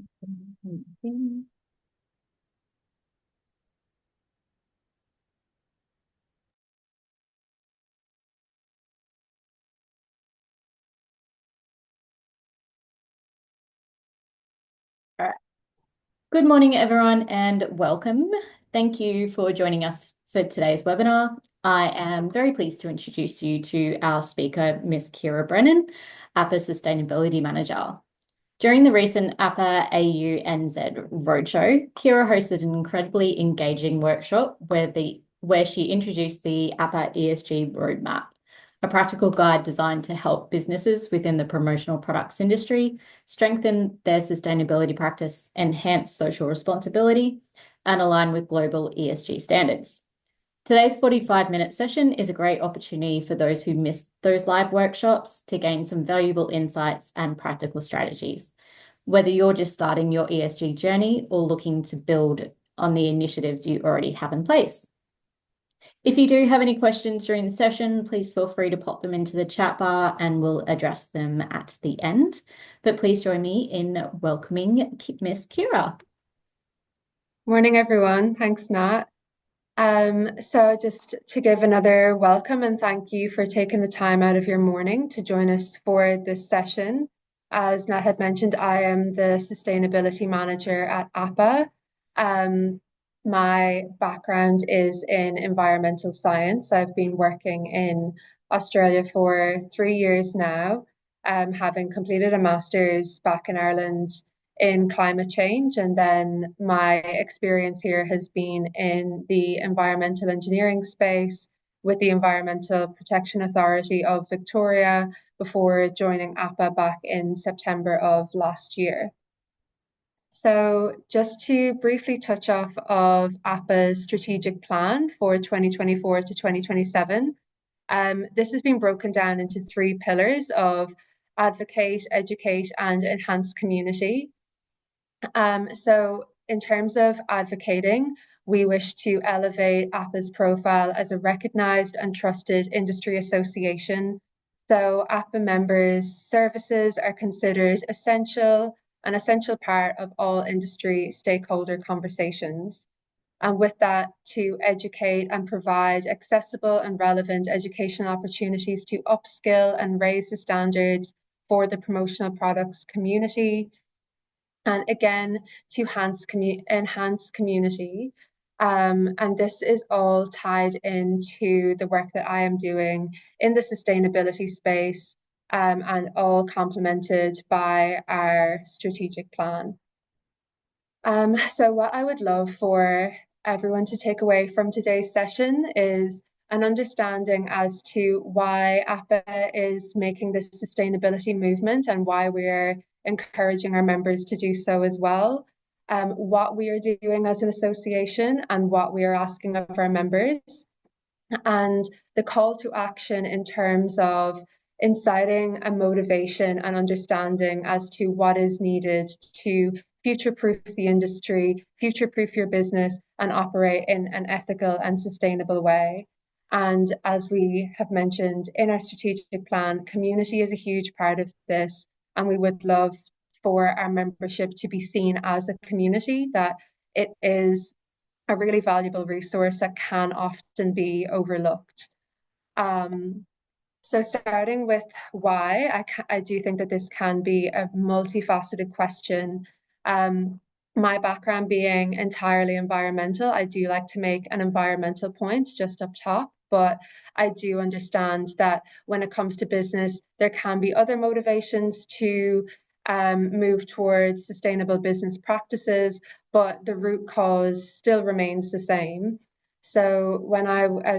All right. Good morning, everyone, and welcome. Thank you for joining us for today's webinar. I am very pleased to introduce you to our speaker, Ms. Kira Brennan, APPA Sustainability Manager. During the recent APPA AU NZ roadshow, Kira hosted an incredibly engaging workshop where she introduced the APPA ESG roadmap, a practical guide designed to help businesses within the promotional products industry strengthen their sustainability practice, enhance social responsibility, and align with global ESG standards. Today's 45-minute session is a great opportunity for those who missed those live workshops to gain some valuable insights and practical strategies. Whether you're just starting your ESG journey or looking to build on the initiatives you already have in place. If you do have any questions during the session, please feel free to pop them into the chat bar and we'll address them at the end. But please join me in welcoming Miss Kira. Morning, everyone. Thanks, Nat. So just to give another welcome and thank you for taking the time out of your morning to join us for this session. As Nat had mentioned, I am the Sustainability Manager at APPA. My background is in environmental science. I've been working in Australia for 3 years now, having completed a master's back in Ireland in climate change. And then my experience here has been in the environmental engineering space with the Environmental Protection Authority of Victoria before joining APPA back in September of last year. So just to briefly touch off of APPA's strategic plan for 2024 to 2027, this has been broken down into 3 pillars of advocate, educate, and enhance community. So in terms of advocating, we wish to elevate APPA's profile as a recognized and trusted industry association. So APPA members' services are considered an essential part of all industry stakeholder conversations. And with that, to educate and provide accessible and relevant educational opportunities to upskill and raise the standards for the promotional products community, and again to enhance community. And this is all tied into the work that I am doing in the sustainability space, and all complemented by our strategic plan. So what I would love for everyone to take away from today's session is an understanding as to why APPA is making this sustainability movement and why we're encouraging our members to do so as well, what we are doing as an association and what we are asking of our members, and the call to action in terms of inciting a motivation and understanding as to what is needed to future-proof the industry, future-proof your business, and operate in an ethical and sustainable way. And as we have mentioned in our strategic plan, community is a huge part of this, and we would love for our membership to be seen as a community, that it is a really valuable resource that can often be overlooked. So starting with why, I do think that this can be a multifaceted question. My background being entirely environmental, I do like to make an environmental point just up top, but I do understand that when it comes to business, there can be other motivations to move towards sustainable business practices, but the root cause still remains the same. So when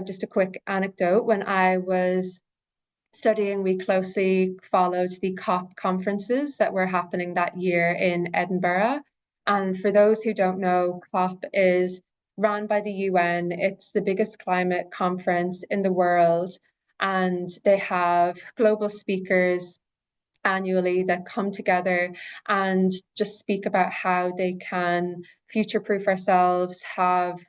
just a quick anecdote, when I was studying, we closely followed the COP conferences that were happening that year in Edinburgh. And for those who don't know, COP is run by the UN. It's the biggest climate conference in the world. And they have global speakers annually that come together and just speak about how they can future-proof ourselves, have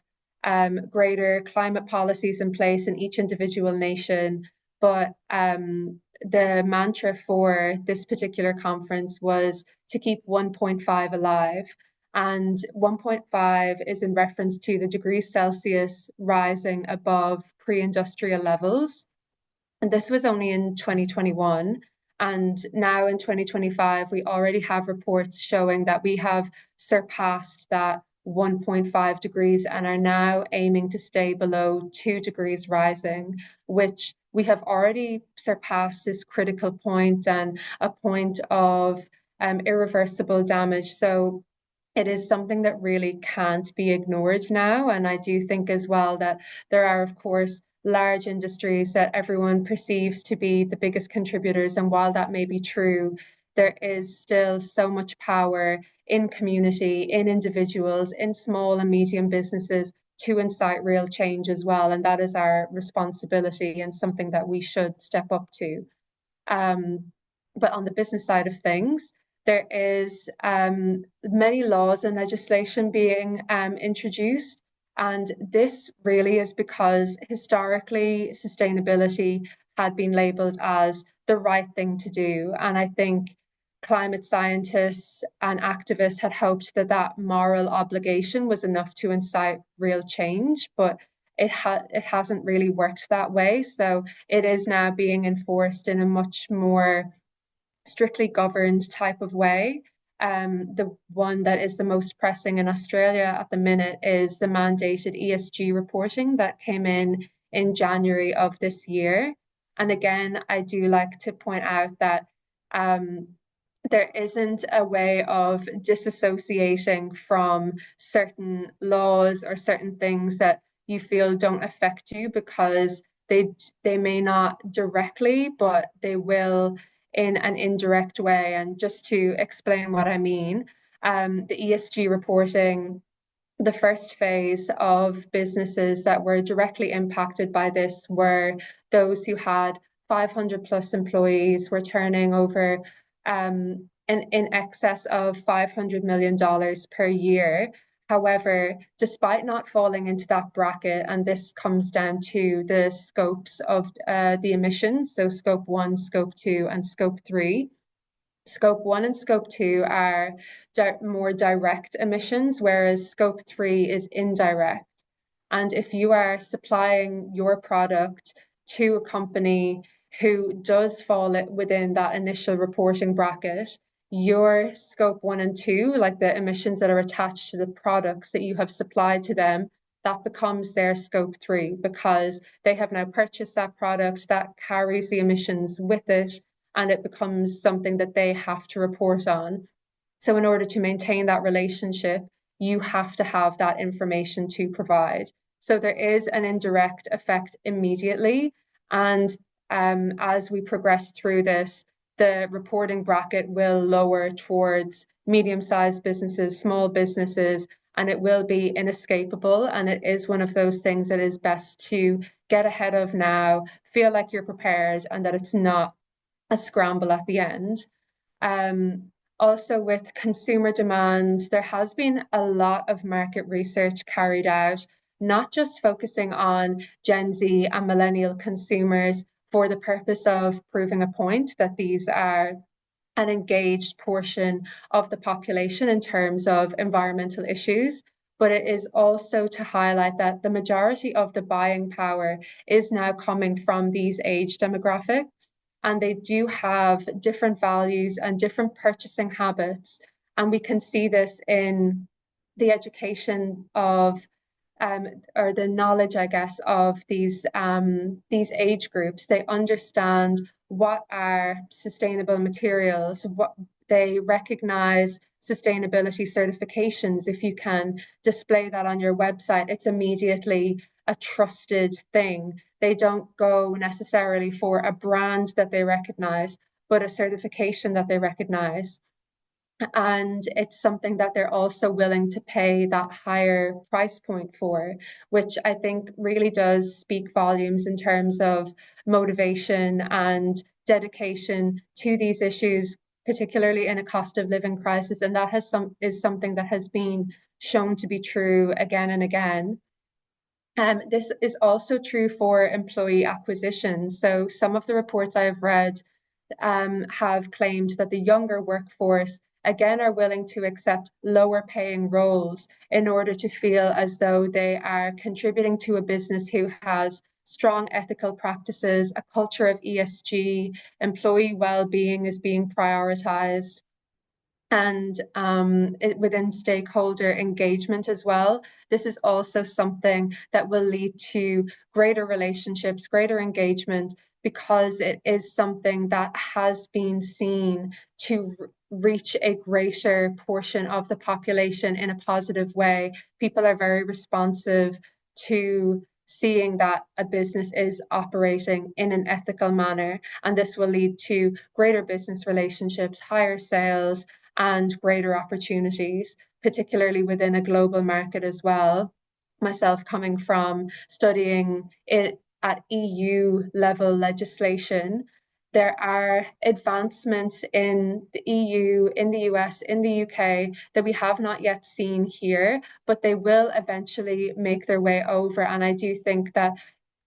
greater climate policies in place in each individual nation, but the mantra for this particular conference was to keep 1.5 alive. And 1.5 is in reference to the degrees Celsius rising above pre-industrial levels. And this was only in 2021. And now in 2025, we already have reports showing that we have surpassed that 1.5 degrees and are now aiming to stay below 2 degrees rising, which we have already surpassed this critical point and a point of irreversible damage. So it is something that really can't be ignored now. And I do think as well that there are, of course, large industries that everyone perceives to be the biggest contributors. And while that may be true, there is still so much power in community, in individuals, in small and medium businesses to incite real change as well. And that is our responsibility and something that we should step up to. But on the business side of things, there is many laws and legislation being introduced. And this really is because historically sustainability had been labeled as the right thing to do. And I think climate scientists and activists had hoped that that moral obligation was enough to incite real change, but it hasn't really worked that way. So it is now being enforced in a much more strictly governed type of way. The one that is the most pressing in Australia at the minute is the mandated ESG reporting that came in January of this year. And again, I do like to point out that there isn't a way of disassociating from certain laws or certain things that you feel don't affect you because they may not directly, but they will in an indirect way. And just to explain what I mean, the ESG reporting, the first phase of businesses that were directly impacted by this were those who had 500 plus employees, were turning over in excess of $500 million per year. However, despite not falling into that bracket, and this comes down to the scopes of the emissions, so scope 1, scope 2, and scope 3. Scope 1 and Scope 2 are more direct emissions, whereas Scope 3 is indirect. And if you are supplying your product to a company who does fall within that initial reporting bracket, your Scope 1 and 2, like the emissions that are attached to the products that you have supplied to them, that becomes their Scope 3 because they have now purchased that product that carries the emissions with it, and it becomes something that they have to report on. So in order to maintain that relationship, you have to have that information to provide. So there is an indirect effect immediately. And as we progress through this, the reporting bracket will lower towards medium-sized businesses, small businesses, and it will be inescapable. And it is one of those things that is best to get ahead of now, feel like you're prepared, and that it's not a scramble at the end. Also, with consumer demand, there has been a lot of market research carried out, not just focusing on Gen Z and millennial consumers for the purpose of proving a point that these are an engaged portion of the population in terms of environmental issues, but it is also to highlight that the majority of the buying power is now coming from these age demographics, and they do have different values and different purchasing habits. And we can see this in the education of or the knowledge, I guess, of these age groups. They understand what are sustainable materials, what they recognize sustainability certifications. If you can display that on your website, it's immediately a trusted thing. They don't go necessarily for a brand that they recognize, but a certification that they recognize. And it's something that they're also willing to pay that higher price point for, which I think really does speak volumes in terms of motivation and dedication to these issues, particularly in a cost of living crisis. And that is something that has been shown to be true again and again. This is also true for employee acquisition. So some of the reports I have read have claimed that the younger workforce again are willing to accept lower paying roles in order to feel as though they are contributing to a business who has strong ethical practices, a culture of ESG, employee well-being is being prioritized, and within stakeholder engagement as well. This is also something that will lead to greater relationships, greater engagement, because it is something that has been seen to reach a greater portion of the population in a positive way. People are very responsive to seeing that a business is operating in an ethical manner, and this will lead to greater business relationships, higher sales, and greater opportunities, particularly within a global market as well. Myself coming from studying it at EU level legislation, there are advancements in the EU, in the US, in the UK that we have not yet seen here, but they will eventually make their way over. And I do think that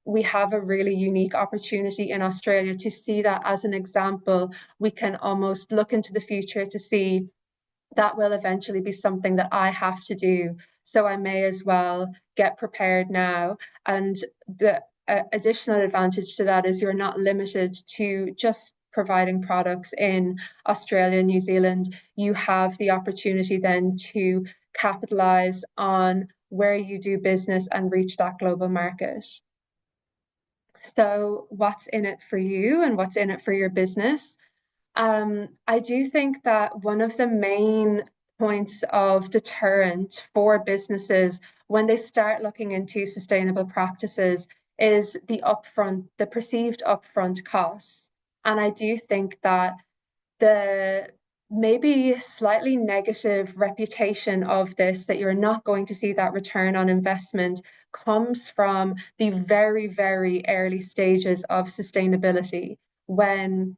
we have a really unique opportunity in Australia to see that as an example. We can almost look into the future to see that will eventually be something that I have to do. So I may as well get prepared now. And the additional advantage to that is you're not limited to just providing products in Australia, New Zealand. You have the opportunity then to capitalize on where you do business and reach that global market. So, what's in it for you and what's in it for your business? I do think that one of the main points of deterrent for businesses when they start looking into sustainable practices is the perceived upfront costs. And I do think that the maybe slightly negative reputation of this, that you're not going to see that return on investment, comes from the very, very early stages of sustainability when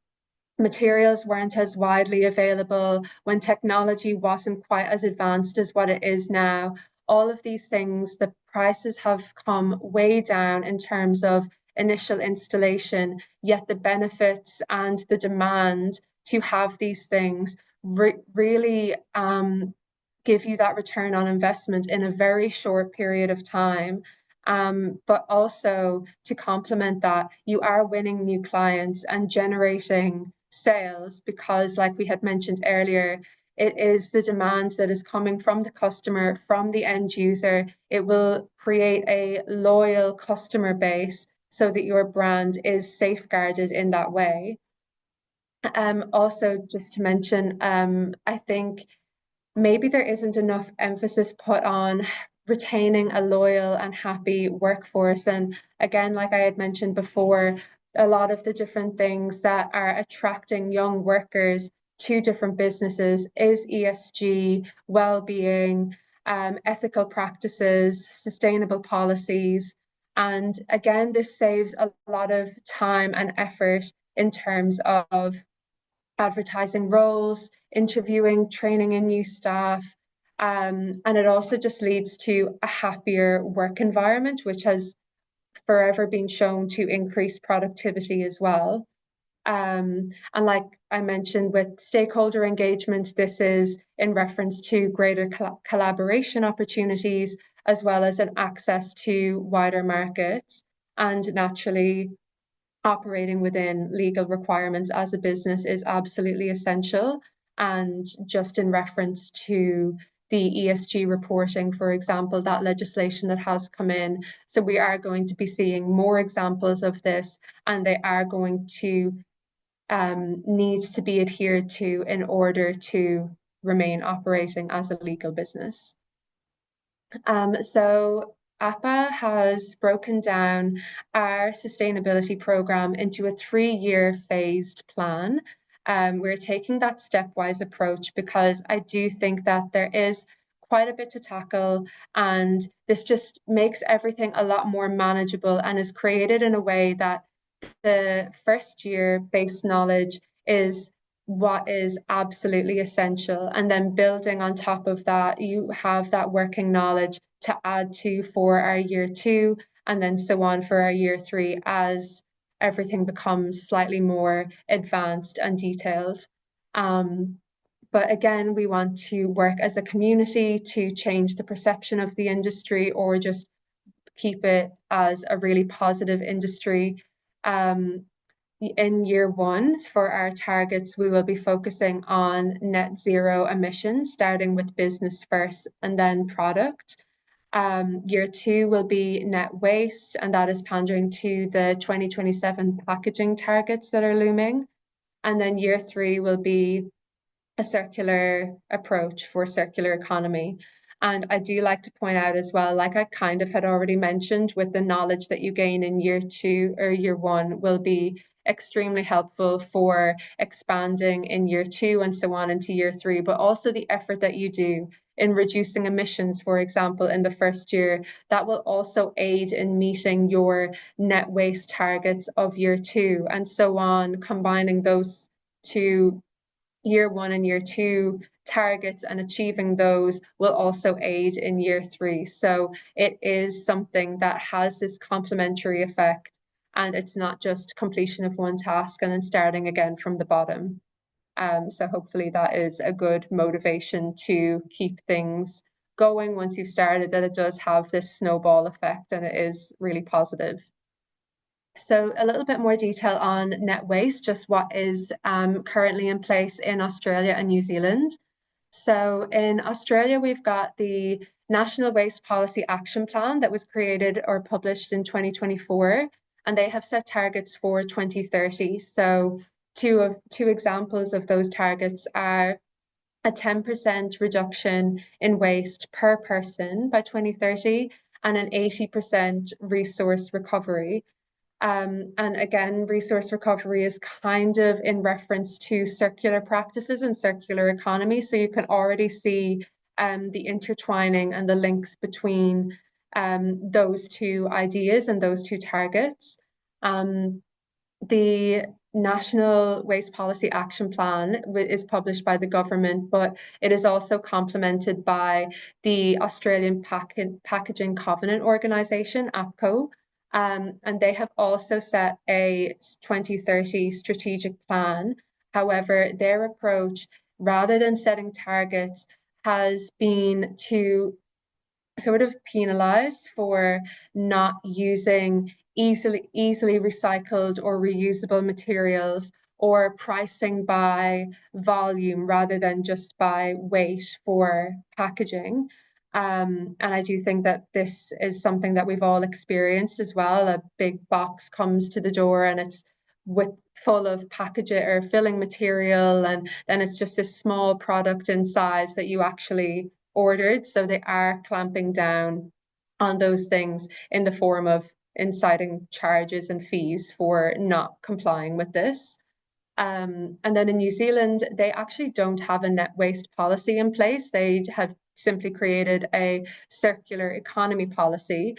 materials weren't as widely available, when technology wasn't quite as advanced as what it is now. All of these things, the prices have come way down in terms of initial installation, yet the benefits and the demand to have these things really give you that return on investment in a very short period of time. But also to complement that, you are winning new clients and generating sales because, like we had mentioned earlier, it is the demand that is coming from the customer, from the end user. It will create a loyal customer base so that your brand is safeguarded in that way. Also, just to mention, I think maybe there isn't enough emphasis put on retaining a loyal and happy workforce. And again, like I had mentioned before, a lot of the different things that are attracting young workers to different businesses is ESG, well-being, ethical practices, sustainable policies. And again, this saves a lot of time and effort in terms of advertising roles, interviewing, training in new staff. And it also just leads to a happier work environment, which has forever been shown to increase productivity as well. And like I mentioned with stakeholder engagement, this is in reference to greater collaboration opportunities, as well as an access to wider markets. And naturally, operating within legal requirements as a business is absolutely essential. And just in reference to the ESG reporting, for example, that legislation that has come in. So we are going to be seeing more examples of this, and they are going to need to be adhered to in order to remain operating as a legal business. So APPA has broken down our sustainability program into a 3-year phased plan. We're taking that stepwise approach because I do think that there is quite a bit to tackle, and this just makes everything a lot more manageable and is created in a way that the first year base knowledge is what is absolutely essential. And then building on top of that, you have that working knowledge to add to for our year 2, and then so on for our year 3 as everything becomes slightly more advanced and detailed. But again, we want to work as a community to change the perception of the industry, or just keep it as a really positive industry. In year 1, for our targets, we will be focusing on net zero emissions, starting with business first and then product. Year 2 will be net waste, and that is pandering to the 2027 packaging targets that are looming. And then year 3 will be a circular approach for circular economy. And I do like to point out as well, like I kind of had already mentioned, with the knowledge that you gain in year 2 or year 1 will be extremely helpful for expanding in year 2 and so on into year 3, but also the effort that you do in reducing emissions, for example, in the first year, that will also aid in meeting your net waste targets of year 2 and so on, combining those two year 1 and year 2 targets and achieving those will also aid in year 3. So it is something that has this complementary effect, and it's not just completion of one task and then starting again from the bottom. So hopefully that is a good motivation to keep things going once you've started, that it does have this snowball effect and it is really positive. So a little bit more detail on net waste, just what is currently in place in Australia and New Zealand. So in Australia, we've got the National Waste Policy Action Plan that was created or published in 2024, and they have set targets for 2030. So two examples of those targets are a 10% reduction in waste per person by 2030 and an 80% resource recovery. And again, resource recovery is kind of in reference to circular practices and circular economy. So you can already see the intertwining and the links between those two ideas and those two targets. The National Waste Policy Action Plan is published by the government, but it is also complemented by the Australian Packaging Covenant Organisation, APPA. And they have also set a 2030 strategic plan. However, their approach, rather than setting targets, has been to sort of penalized for not using easily recycled or reusable materials, or pricing by volume rather than just by weight for packaging. And I do think that this is something that we've all experienced as well. A big box comes to the door and it's with full of packaging or filling material, and then it's just a small product in size that you actually ordered. So they are clamping down on those things in the form of inciting charges and fees for not complying with this. And then in New Zealand, they actually don't have a net waste policy in place. They have simply created a circular economy policy.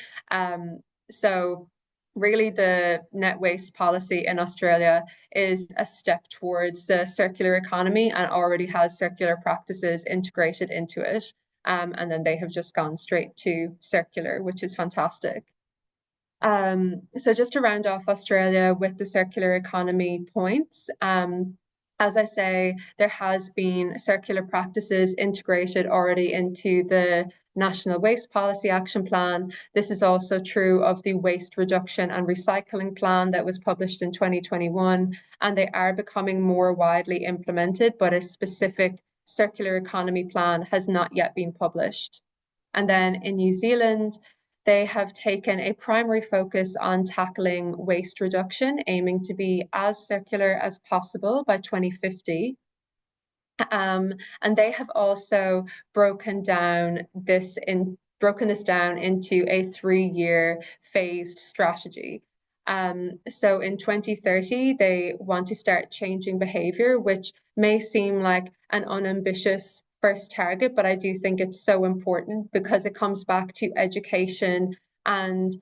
So really the net waste policy in Australia is a step towards the circular economy and already has circular practices integrated into it. And then they have just gone straight to circular, which is fantastic. So just to round off Australia with the circular economy points, as I say, there has been circular practices integrated already into the National Waste Policy Action Plan. This is also true of the Waste Reduction and Recycling Plan that was published in 2021, and they are becoming more widely implemented, but a specific circular economy plan has not yet been published. And then in New Zealand, they have taken a primary focus on tackling waste reduction, aiming to be as circular as possible by 2050. And they have also broken this down into a 3-year phased strategy. So in 2030, they want to start changing behavior, which may seem like an unambitious first target, but I do think it's so important because it comes back to education and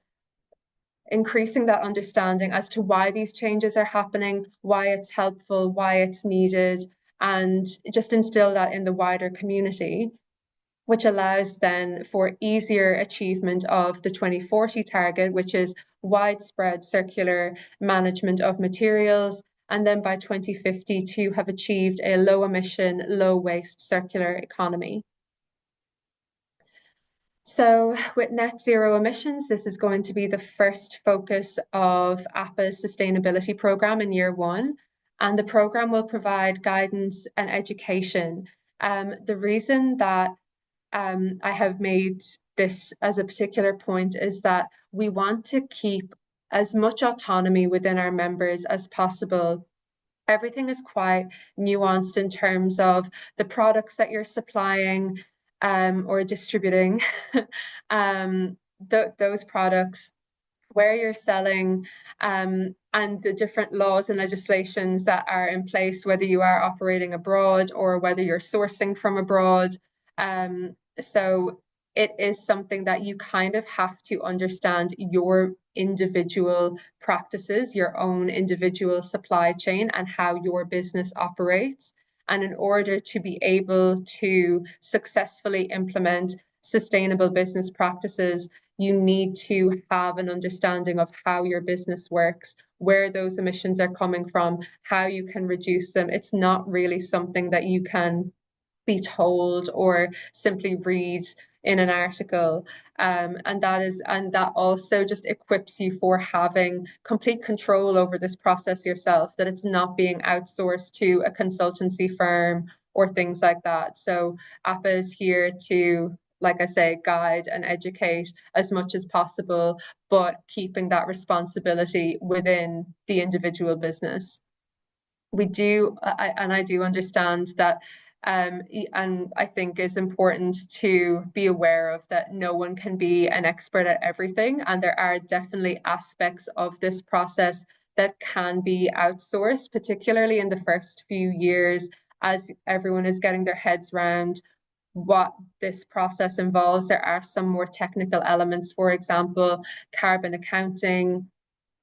increasing that understanding as to why these changes are happening, why it's helpful, why it's needed, and just instill that in the wider community. which allows then for easier achievement of the 2040 target, which is widespread circular management of materials, and then by 2050 to have achieved a low emission, low waste circular economy. So with net zero emissions, this is going to be the first focus of APPA's sustainability program in year one. And the program will provide guidance and education. The reason that I have made this as a particular point is that we want to keep as much autonomy within our members as possible. Everything is quite nuanced in terms of the products that you're supplying or distributing, those products, where you're selling, and the different laws and legislations that are in place, whether you are operating abroad or whether you're sourcing from abroad. So it is something that you kind of have to understand your individual practices, your own individual supply chain, and how your business operates. And in order to be able to successfully implement sustainable business practices, you need to have an understanding of how your business works, where those emissions are coming from, how you can reduce them. It's not really something that you can be told or simply read in an article. And that also just equips you for having complete control over this process yourself, that it's not being outsourced to a consultancy firm or things like that. So APPA is here to, like I say, guide and educate as much as possible, but keeping that responsibility within the individual business. We do, and I do understand that, and I think it's important to be aware of that no one can be an expert at everything, and there are definitely aspects of this process that can be outsourced, particularly in the first few years as everyone is getting their heads around what this process involves. There are some more technical elements, for example, carbon accounting,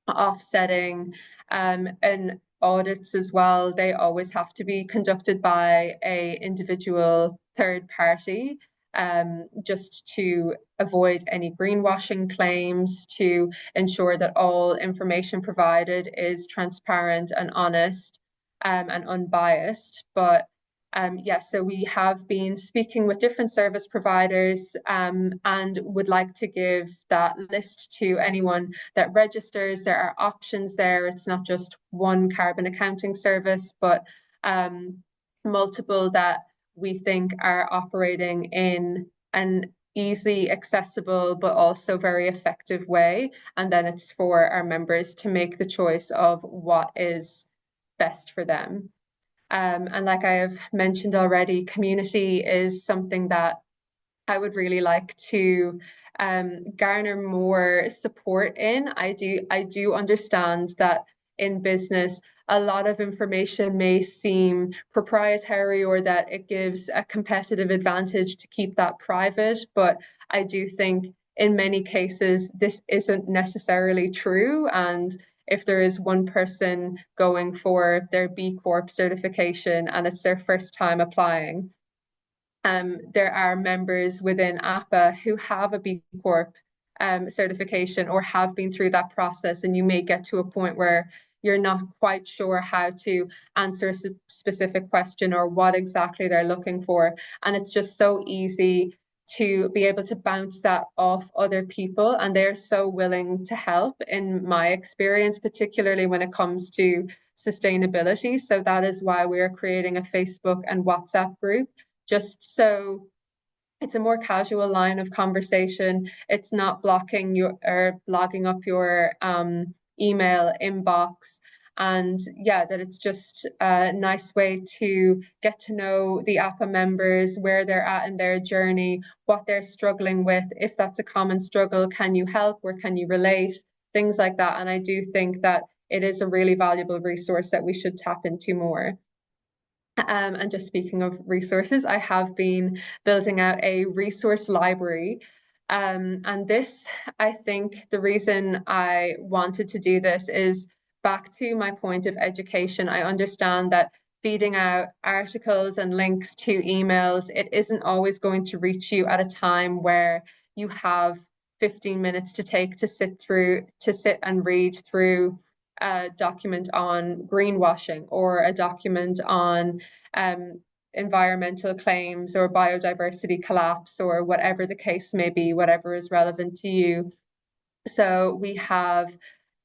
offsetting, and audits as well. They always have to be conducted by a individual third party, just to avoid any greenwashing claims, to ensure that all information provided is transparent and honest, and unbiased. But yes, so we have been speaking with different service providers, and would like to give that list to anyone that registers. There are options there. It's not just one carbon accounting service, but multiple that we think are operating in an easily accessible but also very effective way. And then it's for our members to make the choice of what is best for them. And like I have mentioned already, community is something that I would really like to garner more support in. I do understand that in business, a lot of information may seem proprietary or that it gives a competitive advantage to keep that private, but I do think in many cases this isn't necessarily true. And if there is one person going for their B Corp certification and it's their first time applying, there are members within APPA who have a B Corp certification or have been through that process, and you may get to a point where you're not quite sure how to answer a specific question or what exactly they're looking for. And it's just so easy to be able to bounce that off other people, and they're so willing to help, in my experience, particularly when it comes to sustainability. So that is why we're creating a Facebook and WhatsApp group, just so it's a more casual line of conversation. It's not blocking your or blogging up your email inbox. And yeah, that it's just a nice way to get to know the APPA members, where they're at in their journey, what they're struggling with. If that's a common struggle, can you help or can you relate? Things like that. And I do think that it is a really valuable resource that we should tap into more. And just speaking of resources, I have been building out a resource library. And this, I think the reason I wanted to do this is back to my point of education. I understand that feeding out articles and links to emails, it isn't always going to reach you at a time where you have 15 minutes to take to sit and read through a document on greenwashing or a document on environmental claims or biodiversity collapse or whatever the case may be, whatever is relevant to you. So we have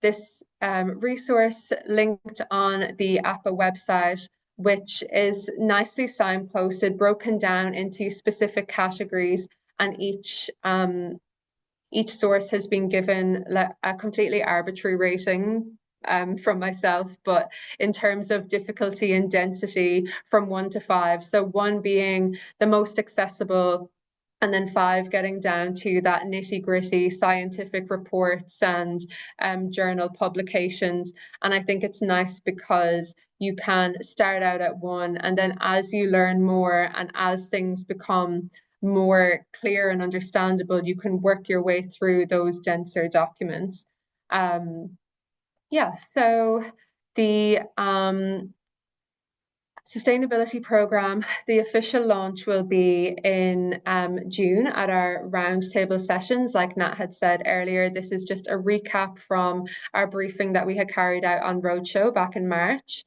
this resource linked on the APPA website, which is nicely signposted, broken down into specific categories, and each source has been given a completely arbitrary rating from myself, but in terms of difficulty and density from 1 to 5. So 1 being the most accessible, and then 5 getting down to that nitty-gritty scientific reports and journal publications. And I think it's nice because you can start out at 1, and then as you learn more and as things become more clear and understandable, you can work your way through those denser documents. Yeah, so the sustainability program, the official launch will be in June at our roundtable sessions. Like Nat had said earlier, this is just a recap from our briefing that we had carried out on Roadshow back in March.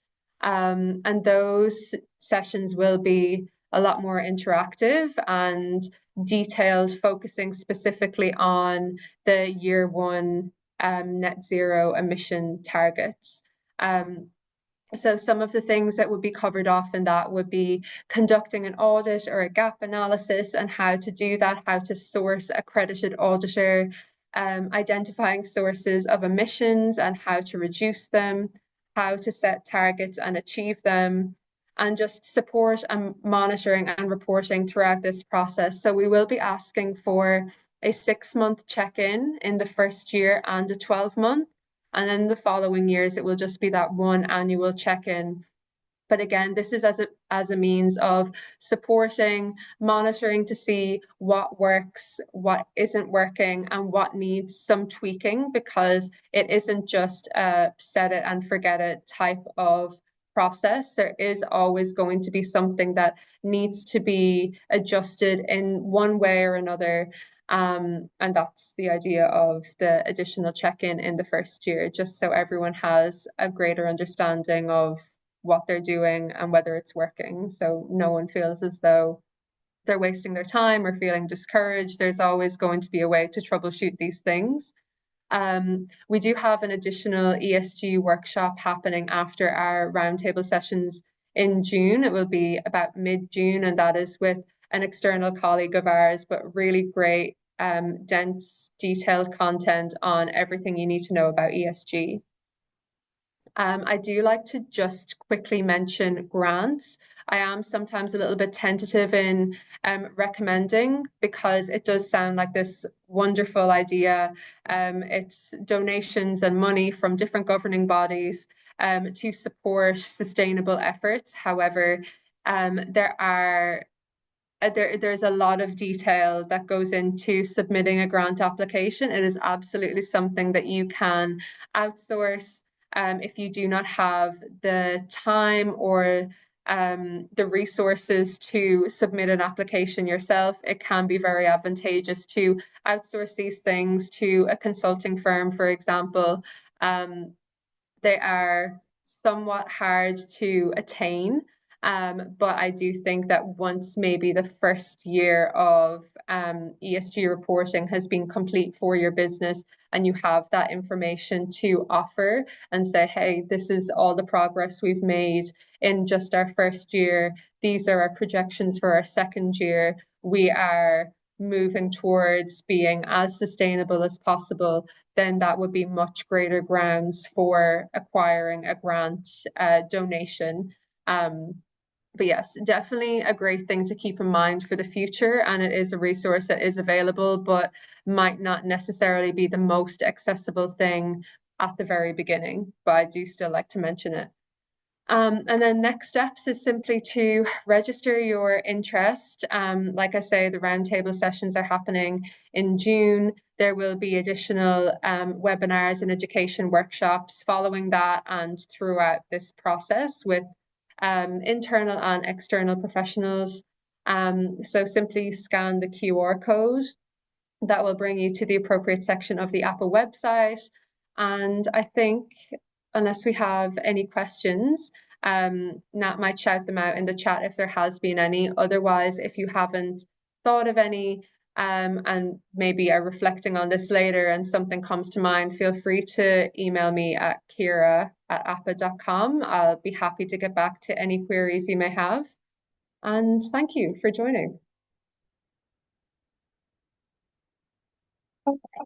And those sessions will be a lot more interactive and detailed, focusing specifically on the year 1 net zero emission targets. So some of the things that would be covered off in that would be conducting an audit or a gap analysis and how to do that, how to source accredited auditor, identifying sources of emissions and how to reduce them, how to set targets and achieve them, and just support and monitoring and reporting throughout this process. So we will be asking for a 6-month check-in in the first year and a 12-month. And then the following years, it will just be that 1 annual check-in. But again, this is as a means of supporting, monitoring to see what works, what isn't working, and what needs some tweaking, because it isn't just a set it and forget it type of process. There is always going to be something that needs to be adjusted in one way or another. And that's the idea of the additional check-in in the first year, just so everyone has a greater understanding of what they're doing and whether it's working. So no one feels as though they're wasting their time or feeling discouraged. There's always going to be a way to troubleshoot these things. We do have an additional ESG workshop happening after our roundtable sessions in June. It will be about mid-June, and that is with an external colleague of ours, but really great, dense, detailed content on everything you need to know about ESG. I do like to just quickly mention grants. I am sometimes a little bit tentative in recommending, because it does sound like this wonderful idea. It's donations and money from different governing bodies to support sustainable efforts. However, there's a lot of detail that goes into submitting a grant application. It is absolutely something that you can outsource. If you do not have the time or the resources to submit an application yourself, it can be very advantageous to outsource these things to a consulting firm, for example. They are somewhat hard to attain, but I do think that once maybe the first year of ESG reporting has been complete for your business, and you have that information to offer and say, hey, this is all the progress we've made in just our first year. These are our projections for our second year. We are moving towards being as sustainable as possible, then that would be much greater grounds for acquiring a grant donation. But yes, definitely a great thing to keep in mind for the future. And it is a resource that is available, but might not necessarily be the most accessible thing at the very beginning. But I do still like to mention it. And then next steps is simply to register your interest. Like I say, the roundtable sessions are happening in June. There will be additional webinars and education workshops following that and throughout this process with internal and external professionals. So simply scan the QR code that will bring you to the appropriate section of the APPA website. And I think, unless we have any questions, Nat might shout them out in the chat if there has been any. Otherwise, if you haven't thought of any, and maybe are reflecting on this later and something comes to mind, feel free to email me at kira@appa.com. I'll be happy to get back to any queries you may have. And thank you for joining.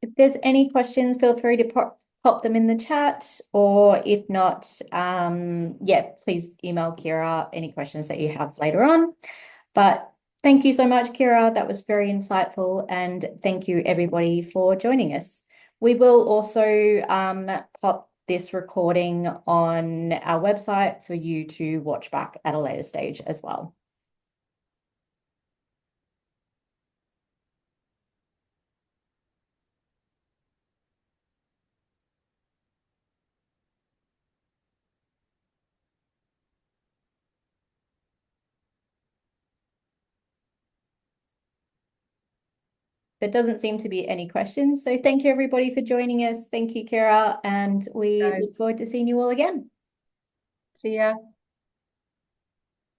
If there's any questions, feel free to pop them in the chat, or if not, yeah, please email Kira any questions that you have later on. But thank you so much, Kira. That was very insightful, and thank you everybody for joining us. We will also pop this recording on our website for you to watch back at a later stage as well. There doesn't seem to be any questions. So thank you everybody for joining us. Thank you, Kira, and we look Guys, forward to seeing you all again. see ya.